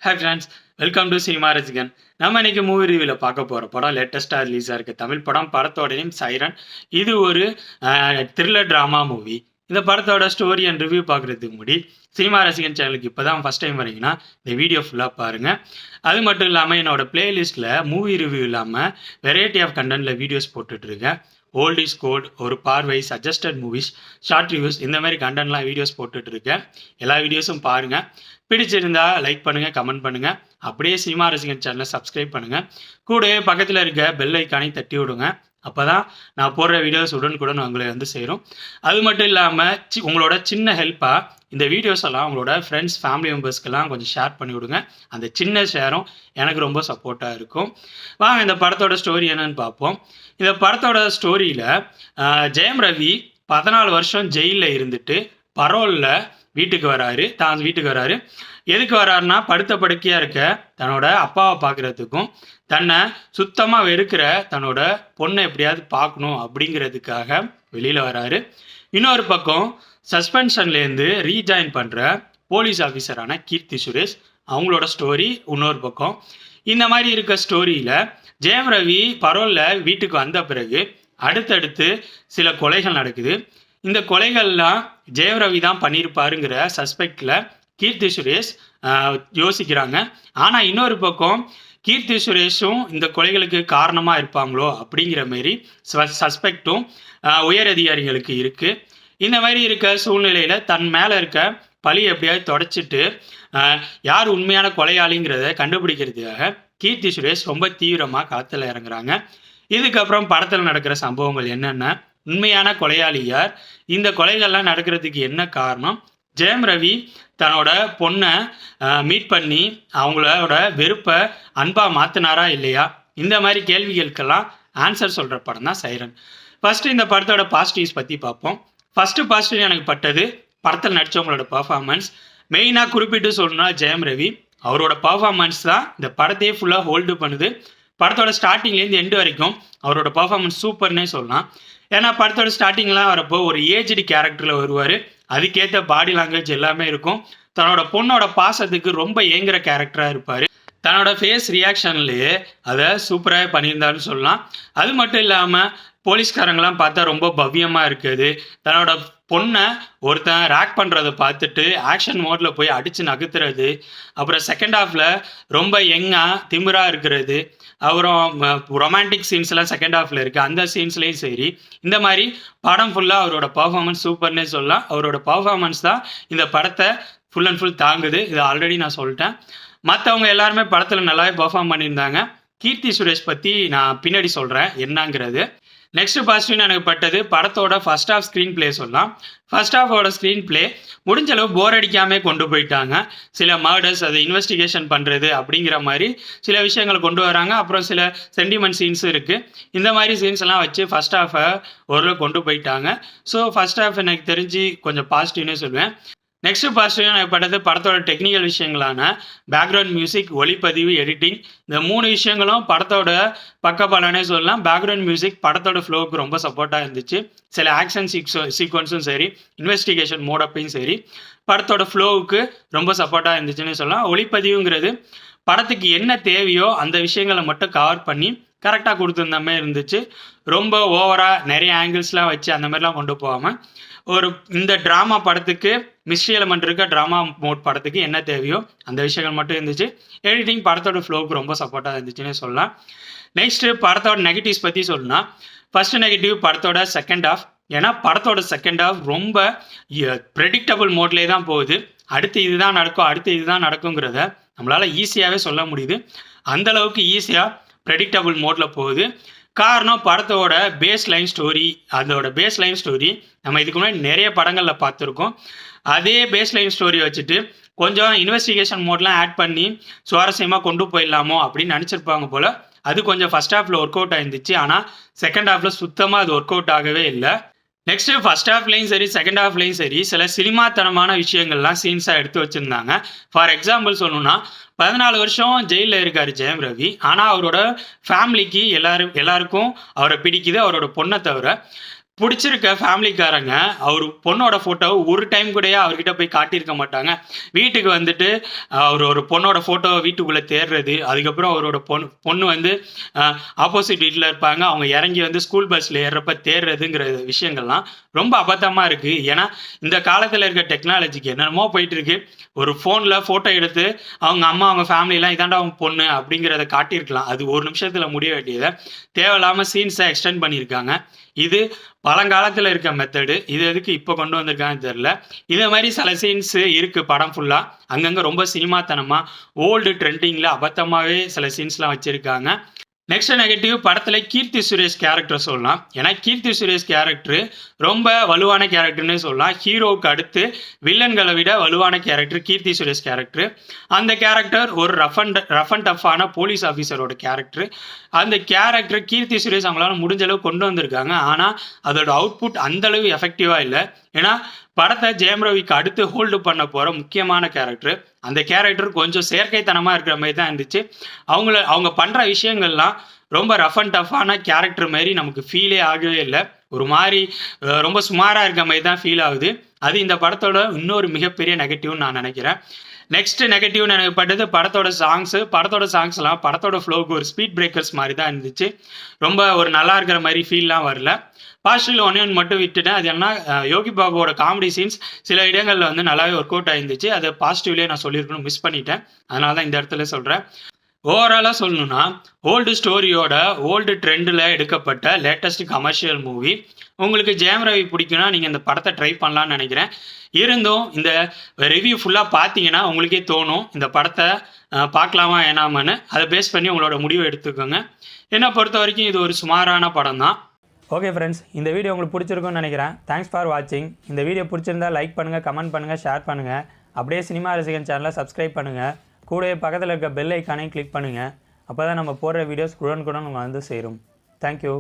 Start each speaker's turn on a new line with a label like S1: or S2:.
S1: Hi friends, welcome to cinema ரசிகன். நம்ம இன்னைக்கு மூவி ரிவ்யூவில் பார்க்க போகிற படம் லேட்டஸ்ட்டாக ரிலீஸாக இருக்க தமிழ் படம். படத்தோட நேம் சைரன். இது ஒரு த்ரில்லர் ட்ராமா மூவி. இந்த படத்தோட ஸ்டோரி அண்ட் ரிவ்யூ பார்க்குறதுக்கு முன்னாடி சினிமா ரசிகன் சேனலுக்கு இப்போ தான் ஃபஸ்ட் டைம் வரீங்கன்னா இந்த வீடியோ ஃபுல்லாக பாருங்கள். அது மட்டும் இல்லாமல் என்னோட பிளேலிஸ்ட்டில் மூவி ரிவ்யூ இல்லாமல் வெரைட்டி ஆஃப் கண்டென்ட்டில் வீடியோஸ் போட்டுட்ருக்கேன். ஓல்ட் இஸ் கோல்ட், ஒரு பார்வை, சஜஸ்டட் மூவிஸ், ஷார்ட் ரிவ்யூஸ், இந்த மாதிரி கண்டென்ட்லாம் வீடியோஸ் போட்டுட்ருக்கேன். எல்லா வீடியோஸும் பாருங்கள். பிடிச்சிருந்தா லைக் பண்ணுங்கள், கமெண்ட் பண்ணுங்கள். அப்படியே சினிமா ரசிகன் சேனலை சப்ஸ்கிரைப் பண்ணுங்கள். கூடவே பக்கத்தில் இருக்க பெல் ஐக்கானை தட்டி விடுங்க. அப்போ தான் நான் போடுற வீடியோஸ் உடனுக்குடன் உங்களை வந்து சேரும். அது மட்டும் இல்லாமல் உங்களோட சின்ன ஹெல்ப்பாக இந்த வீடியோஸ் எல்லாம் உங்களோட ஃப்ரெண்ட்ஸ், ஃபேமிலி மெம்பர்ஸ்க்கெல்லாம் கொஞ்சம் ஷேர் பண்ணி விடுங்க. அந்த சின்ன ஷேரும் எனக்கு ரொம்ப சப்போர்ட்டாக இருக்கும். வாங்க இந்த படத்தோட ஸ்டோரி என்னன்னு பார்ப்போம். இந்த படத்தோட ஸ்டோரியில் ஜெயம் ரவி 14 வருஷம் ஜெயிலில் இருந்துட்டு பரோலில் வீட்டுக்கு வராரு. எதுக்கு வராருன்னா, படுத்த படுக்கையாக இருக்க தன்னோட அப்பாவை பார்க்குறதுக்கும், தன்னை சுத்தமாக வெறுக்கிற தன்னோட பொண்ணை எப்படியாவது பார்க்கணும் அப்படிங்கிறதுக்காக வெளியில் வராரு. இன்னொரு பக்கம் சஸ்பென்ஷன்லேருந்து ரீஜாயின் பண்ணுற போலீஸ் ஆஃபீஸரான கீர்த்தி சுரேஷ், அவங்களோட ஸ்டோரி இன்னொரு பக்கம். இந்த மாதிரி இருக்க ஸ்டோரியில் ஜெயம் ரவி பரோலில் வீட்டுக்கு வந்த பிறகு அடுத்தடுத்து சில கொலைகள் நடக்குது. இந்த கொலைகள்லாம் ஜெயம் ரவி தான் பண்ணியிருப்பாருங்கிற சஸ்பெக்டில் கீர்த்தி சுரேஷ் யோசிக்கிறாங்க. ஆனால் இன்னொரு பக்கம் கீர்த்தி சுரேஷும் இந்த கொலைகளுக்கு காரணமாக இருப்பாங்களோ அப்படிங்கிற மாரி சஸ்பெக்டும் உயர் அதிகாரிகளுக்கு இருக்குது. இந்த மாதிரி இருக்க சூழ்நிலையில் தன் மேலே இருக்க பழி எப்படியாவது தொடச்சிட்டு யார் உண்மையான கொலையாளிங்கிறத கண்டுபிடிக்கிறதுக்காக கீர்த்தி சுரேஷ் ரொம்ப தீவிரமாக களத்தில் இறங்குறாங்க. இதுக்கப்புறம் படத்தில் நடக்கிற சம்பவங்கள் என்னென்ன, உண்மையான கொலையாளி யார், இந்த கொலைகள்லாம் நடக்கிறதுக்கு என்ன காரணம், ஜெயம் ரவி தன்னோட பொண்ணை மீட் பண்ணி அவங்களோட வெறுப்பை அன்பாக மாற்றினாரா இல்லையா, இந்த மாதிரி கேள்விகளுக்கெல்லாம் ஆன்சர் சொல்கிற படம் தான் சைரன். ஃபஸ்ட்டு இந்த படத்தோட பாசிட்டிவ்ஸ் பற்றி பார்ப்போம். ஃபஸ்ட்டு பாசிட்டிவ் எனக்கு பட்டது படத்தில் நடித்தவங்களோட பர்ஃபார்மன்ஸ். மெயினாக குறிப்பிட்டு சொல்லணும்னா ஜெயம் ரவி, அவரோட பர்ஃபார்மன்ஸ் தான் இந்த படத்தையே ஃபுல்லாக ஹோல்டு பண்ணுது. படத்தோட ஸ்டார்டிங்லேருந்து எண்டு வரைக்கும் அவரோட பர்ஃபார்மன்ஸ் சூப்பர்னே சொல்லலாம். ஏன்னா படத்தோட ஸ்டார்டிங்லாம் வரப்போ ஒரு ஏஜ்டு கேரக்டரில் வருவார். அதுக்கேற்ற பாடி லாங்குவேஜ் எல்லாமே இருக்கும். தன்னோட பொண்ணோட பாசத்துக்கு ரொம்ப ஏங்குற கேரக்டராக இருப்பார். தன்னோட ஃபேஸ் ரியாக்ஷன்லேயே அதை சூப்பராக பண்ணியிருந்தாருன்னு சொல்லலாம். அது மட்டும் இல்லாமல் போலீஸ்காரங்களாம் பார்த்தா ரொம்ப பவ்யமாக இருக்குது. தன்னோட பொண்ணை ஒருத்தன் ரேக் பண்ணுறதை பார்த்துட்டு ஆக்ஷன் மோடில் போய் அடித்து நகர்த்துறது, அப்புறம் செகண்ட் ஹாஃபில் ரொம்ப யங்காக திமிராக இருக்கிறது, அப்புறம் ரொமான்டிக் சீன்ஸ்லாம் செகண்ட் ஹாஃபில் இருக்குது. அந்த சீன்ஸ்லேயும் சரி, இந்த மாதிரி படம் ஃபுல்லாக அவரோட பர்ஃபார்மன்ஸ் சூப்பர்னே சொல்லலாம். அவரோட பர்ஃபார்மன்ஸ் தான் இந்த படத்தை ஃபுல் அண்ட் ஃபுல் தாங்குது. இது ஆல்ரெடி நான் சொல்லிட்டேன். மற்றவங்க எல்லாருமே படத்தில் நல்லாவே பர்ஃபார்ம் பண்ணியிருந்தாங்க. கீர்த்தி சுரேஷ் பற்றி நான் பின்னாடி சொல்கிறேன் என்னங்கிறது. நெக்ஸ்ட் பாசிட்டிவ் எனக்கு பட்டது படத்தோட ஃபர்ஸ்ட் ஹாஃப் ஸ்க்ரீன் பிளே சொல்லலாம். ஃபர்ஸ்ட் ஹாஃபோட ஸ்க்ரீன் பிளே முடிஞ்ச அளவு போர் அடிக்காமல் கொண்டு போயிட்டாங்க. சில மர்டர்ஸ், அதை இன்வெஸ்டிகேஷன் பண்ணுறது அப்படிங்கிற மாதிரி சில விஷயங்களை கொண்டு வராங்க. அப்புறம் சில சென்டிமெண்ட் சீன்ஸ் இருக்குது. இந்த மாதிரி சீன்ஸ் எல்லாம் வச்சு ஃபர்ஸ்ட் ஹாஃபை ஓரளவு கொண்டு போயிட்டாங்க. ஸோ ஃபர்ஸ்ட் ஹாஃப் எனக்கு தெரிஞ்சு கொஞ்சம் பாசிட்டிவ்னே சொல்லுவேன். நெக்ஸ்ட் பாசிட்டிவ் எனக்கு பட்டது படத்தோட டெக்னிக்கல் விஷயங்களான பேக்ரவுண்ட் மியூசிக், ஒளிப்பதிவு, எடிட்டிங், இந்த 3 விஷயங்களும் படத்தோட பக்கபலனே சொல்லலாம். பேக்ரவுண்ட் மியூசிக் படத்தோட ஃப்ளோவுக்கு ரொம்ப சப்போர்ட்டாக இருந்துச்சு. சில ஆக்ஷன் சீக்வன்ஸும் சரி, இன்வெஸ்டிகேஷன் மோடப்பையும் சரி, படத்தோட ஃப்ளோவுக்கு ரொம்ப சப்போர்ட்டாக இருந்துச்சுன்னு சொல்லலாம். ஒளிப்பதிவுங்கிறது படத்துக்கு என்ன தேவையோ அந்த விஷயங்களை மட்டும் கவர் பண்ணி கரெக்டாக கொடுத்துருந்த மாதிரி இருந்துச்சு. ரொம்ப ஓவராக நிறைய ஆங்கிள்ஸ்லாம் வச்சு அந்த மாதிரிலாம் கொண்டு போகாமல் இந்த ட்ராமா படத்துக்கு மிஸ்ட்ரி எலமெண்ட் இருக்க ட்ராமா மோட் படத்துக்கு என்ன தேவையோ அந்த விஷயங்கள் மட்டும் இருந்துச்சு. எடிட்டிங் படத்தோட ஃப்ளோவுக்கு ரொம்ப சப்போர்ட்டாக இருந்துச்சுன்னு சொல்லலாம். நெக்ஸ்ட்டு படத்தோட நெகட்டிவ்ஸ் பற்றி சொல்லணும்னா, ஃபர்ஸ்ட் நெகட்டிவ் படத்தோட செகண்ட் ஹாஃப். ஏன்னா படத்தோட செகண்ட் ஹாஃப் ரொம்ப ப்ரெடிக்டபிள் மோட்லேயே தான் போகுது. அடுத்து இதுதான் நடக்குங்கிறத நம்மளால் ஈஸியாகவே சொல்ல முடியுது. அந்தளவுக்கு ஈஸியாக ப்ரெடிக்டபிள் மோடில் போகுது. காரணம் படத்தோட அதோட பேஸ் லைன் ஸ்டோரி நம்ம இதுக்கு முன்னாடி நிறைய படங்களில் பார்த்துருக்கோம். அதே பேஸ் லைன் ஸ்டோரி வச்சுட்டு கொஞ்சம் இன்வெஸ்டிகேஷன் மோட்லாம் ஆட் பண்ணி சுவாரஸ்யமாக கொண்டு போயிடலாமோ அப்படின்னு நினச்சிருப்பாங்க போல். அது கொஞ்சம் ஃபஸ்ட் ஹாஃபில் ஒர்க் அவுட் ஆயிருந்துச்சு. ஆனால் செகண்ட் ஹாஃபில் சுத்தமாக அது ஒர்க் அவுட் ஆகவே இல்லை. நெக்ஸ்ட்டு ஃபஸ்ட் ஹாஃப்லேயும் சரி, செகண்ட் ஹாஃப்லேயும் சரி, சில சினிமாத்தனமான விஷயங்கள்லாம் சீன்ஸாக எடுத்து வச்சுருந்தாங்க. ஃபார் எக்ஸாம்பிள் சொல்லணும்னா, 14 வருஷம் ஜெயிலில் இருக்கார் ஜெயம் ரவி. ஆனால் அவரோட ஃபேமிலிக்கு எல்லாருக்கும் அவரை பிடிக்குது, அவரோட பொண்ணை தவிர. புடிச்சிருக்க ஃபேமிலிக்காரங்க அவர் பொண்ணோட ஃபோட்டோவை ஒரு டைம் கூடயே அவர்கிட்ட போய் காட்டியிருக்க மாட்டாங்க. வீட்டுக்கு வந்துட்டு அவர் ஒரு பொண்ணோட ஃபோட்டோவை வீட்டுக்குள்ளே தேடுறது, அதுக்கப்புறம் அவரோட பொண்ணு வந்து ஆப்போசிட் வீட்டில் இருப்பாங்க, அவங்க இறங்கி வந்து ஸ்கூல் பஸ்ஸில் ஏறுறப்ப தேடுறதுங்கிற விஷயங்கள்லாம் ரொம்ப அபத்தமாக இருக்குது. ஏன்னா இந்த காலத்தில் இருக்க டெக்னாலஜிக்கு என்னென்னமோ போயிட்டு இருக்கு. ஒரு ஃபோனில் ஃபோட்டோ எடுத்து அவங்க அம்மா அவங்க ஃபேமிலிலாம் இதாண்டா அவங்க பொண்ணு அப்படிங்கிறத காட்டியிருக்கலாம். அது ஒரு நிமிஷத்தில் முடிய வேண்டியதை தேவையில்லாமல் சீன்ஸை எக்ஸ்டெண்ட் பண்ணியிருக்காங்க. இது பழங்காலத்தில் இருக்க மெத்தடு. இது எதுக்கு இப்போ கொண்டு வந்திருக்கான்னு தெரியல. இதே மாதிரி சில சீன்ஸ் இருக்குது படம் ஃபுல்லாக. அங்கங்கே ரொம்ப சினிமாத்தனமாக ஓல்டு ட்ரெண்டிங்கில் அபத்தமாகவே சில சீன்ஸ்லாம் வச்சுருக்காங்க. நெக்ஸ்ட் நெகட்டிவ், படத்தில் கீர்த்தி சுரேஷ் கேரக்டர் சொல்லலாம். ஏன்னா கீர்த்தி சுரேஷ் கேரக்டர் ரொம்ப வலுவான கேரக்டர்னே சொல்லலாம். ஹீரோவுக்கு அடுத்து வில்லன்களை விட வலுவான கேரக்டர் கீர்த்தி சுரேஷ் கேரக்டர். அந்த கேரக்டர் ஒரு ரஃப் அண்ட் டஃப்பான போலீஸ் ஆஃபீஸரோட கேரக்டர். அந்த கேரக்டர் கீர்த்தி சுரேஷ் அவங்களால முடிஞ்ச அளவு கொண்டு வந்திருக்காங்க. ஆனால் அதோட அவுட்புட் அந்தளவு எஃபெக்டிவாக இல்லை. ஏன்னா படத்தை ஜெயம் ரவிக்கு அடுத்து ஹோல்டு பண்ண போகிற முக்கியமான கேரக்டர். அந்த கேரக்டர் கொஞ்சம் செயற்கைத்தனமாக இருக்கிற மாதிரி தான் இருந்துச்சு. அவங்க பண்ணுற விஷயங்கள்லாம் ரொம்ப ரஃப் அண்ட் டஃப்பான கேரக்டர் மாதிரி நமக்கு ஃபீலே ஆகவே இல்லை. ஒரு மாதிரி ரொம்ப சுமாராக இருக்க மாதிரி தான் ஃபீல் ஆகுது. அது இந்த படத்தோட இன்னொரு மிகப்பெரிய நெகட்டிவ்னு நான் நினைக்கிறேன். நெக்ஸ்ட் நெகட்டிவ்னு எனக்கு பட்டது படத்தோட சாங்ஸ்லாம் படத்தோட ஃப்ளோவுக்கு ஒரு ஸ்பீட் பிரேக்கர்ஸ் மாதிரி தான் இருந்துச்சு. ரொம்ப ஒரு நல்லா இருக்கிற மாதிரி ஃபீல்லாம் வரல. பாசிட்டிவ் ஒன்று மட்டும் விட்டுட்டேன். அது என்ன, யோகி பாபுவோட காமெடி சீன்ஸ் சில இடங்களில் வந்து நல்லாவே ஒர்க் அவுட் ஆயிருந்துச்சு. அதை பாசிட்டிவ்லேயே நான் சொல்லியிருக்கணும், மிஸ் பண்ணிட்டேன். அதனால தான் இந்த இடத்துல சொல்கிறேன். ஓவராலாக சொல்லணும்னா ஓல்டு ஸ்டோரியோட ஓல்டு ட்ரெண்டில் எடுக்கப்பட்ட லேட்டஸ்ட் கமர்ஷியல் மூவி. உங்களுக்கு ஜெயம் ரவி பிடிக்குன்னா நீங்கள் இந்த படத்தை ட்ரை பண்ணலான்னு நினைக்கிறேன். இருந்தும் இந்த ரிவ்யூ ஃபுல்லாக பார்த்தீங்கன்னா உங்களுக்கே தோணும் இந்த படத்தை பார்க்கலாமா வேணாமான்னு. அதை பேஸ் பண்ணி உங்களோட முடிவை எடுத்துக்கோங்க. என்னை பொறுத்த வரைக்கும் இது ஒரு சுமாரான படம் தான். ஓகே ஃப்ரெண்ட்ஸ், இந்த வீடியோ உங்களுக்கு பிடிச்சிருக்குன்னு நினைக்கிறேன். தேங்க்ஸ் ஃபார் வாட்சிங். இந்த வீடியோ பிடிச்சிருந்தா லைக் பண்ணுங்கள், கமெண்ட் பண்ணுங்கள், ஷேர் பண்ணுங்கள். அப்படியே சினிமா ரசிகன் சேனலை சப்ஸ்கிரைப் பண்ணுங்கள். கூடவே பக்கத்தில் இருக்க பெல் ஐக்கானையும் கிளிக் பண்ணுங்கள். அப்போ தான் நம்ம போடுற வீடியோஸ் உடனுக்குடன் உங்களுக்கு வந்து சேரும். தேங்க்யூ.